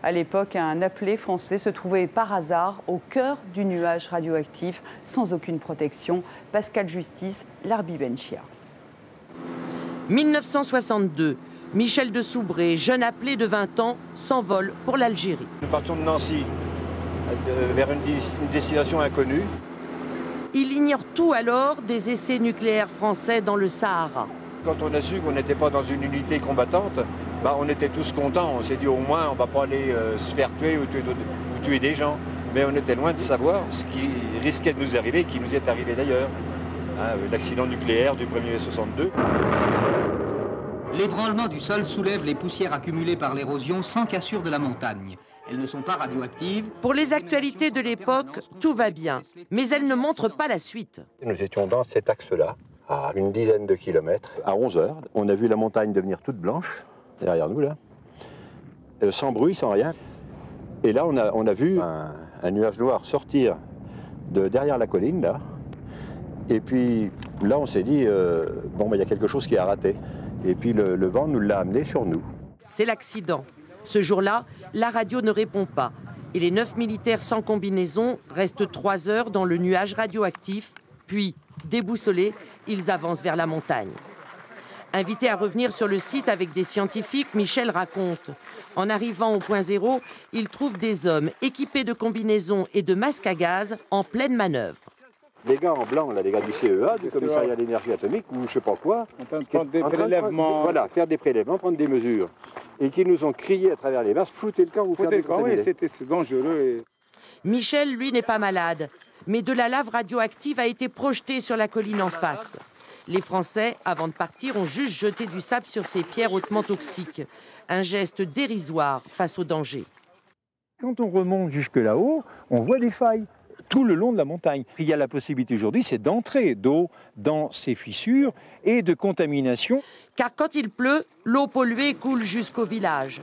À l'époque, un appelé français se trouvait par hasard au cœur du nuage radioactif, sans aucune protection. Pascal Justice, l'Arbibenchia. 1962, Michel de Soubré, jeune appelé de 20 ans, s'envole pour l'Algérie. Nous partions de Nancy vers une destination inconnue. Il ignore tout alors des essais nucléaires français dans le Sahara. Quand on a su qu'on n'était pas dans une unité combattante, on était tous contents. On s'est dit au moins on ne va pas aller se faire tuer ou tuer des gens. Mais on était loin de savoir ce qui risquait de nous arriver, qui nous est arrivé d'ailleurs. L'accident nucléaire du 1er mai 62. L'ébranlement du sol soulève les poussières accumulées par l'érosion sans cassure de la montagne. Elles ne sont pas radioactives. Pour les actualités de l'époque, tout va bien, mais elles ne montrent pas la suite. Nous étions dans cet axe-là, à une dizaine de kilomètres. À 11 heures, on a vu la montagne devenir toute blanche, derrière nous là, sans bruit, sans rien. Et là, on a vu un nuage noir sortir de derrière la colline, là. Et puis là, on s'est dit, il y a quelque chose qui a raté. Et puis le vent nous l'a amené sur nous. C'est l'accident. Ce jour-là, la radio ne répond pas. Et les 9 militaires sans combinaison restent 3 heures dans le nuage radioactif. Puis, déboussolés, ils avancent vers la montagne. Invité à revenir sur le site avec des scientifiques, Michel raconte. En arrivant au point zéro, il trouve des hommes équipés de combinaisons et de masques à gaz en pleine manœuvre. Les gars en blanc, là, les gars du CEA, du commissariat à l'énergie atomique, ou je sais pas quoi, en train de prendre des prélèvements. Voilà, faire des prélèvements, prendre des mesures. Et qui nous ont crié à travers les masques, foutez le camp, vous faites des camps. Oui, c'est dangereux. Michel, lui, n'est pas malade. Mais de la lave radioactive a été projetée sur la colline en face. Les Français, avant de partir, ont juste jeté du sable sur ces pierres hautement toxiques. Un geste dérisoire face au danger. Quand on remonte jusque là-haut, on voit des failles tout le long de la montagne. Il y a la possibilité aujourd'hui, c'est d'entrer d'eau dans ces fissures et de contamination. Car quand il pleut, l'eau polluée coule jusqu'au village.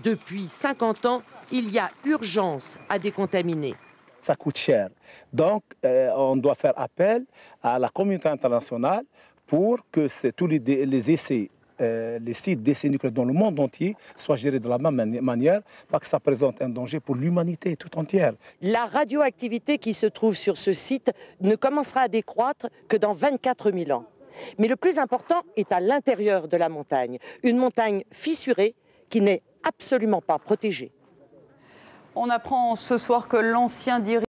Depuis 50 ans, il y a urgence à décontaminer. Ça coûte cher. Donc, on doit faire appel à la communauté internationale pour que tous les essais, les sites d'essais nucléaires dans le monde entier soient gérés de la même manière, parce que ça présente un danger pour l'humanité tout entière. La radioactivité qui se trouve sur ce site ne commencera à décroître que dans 24 000 ans. Mais le plus important est à l'intérieur de la montagne, une montagne fissurée qui n'est absolument pas protégée. On apprend ce soir que l'ancien dirigeant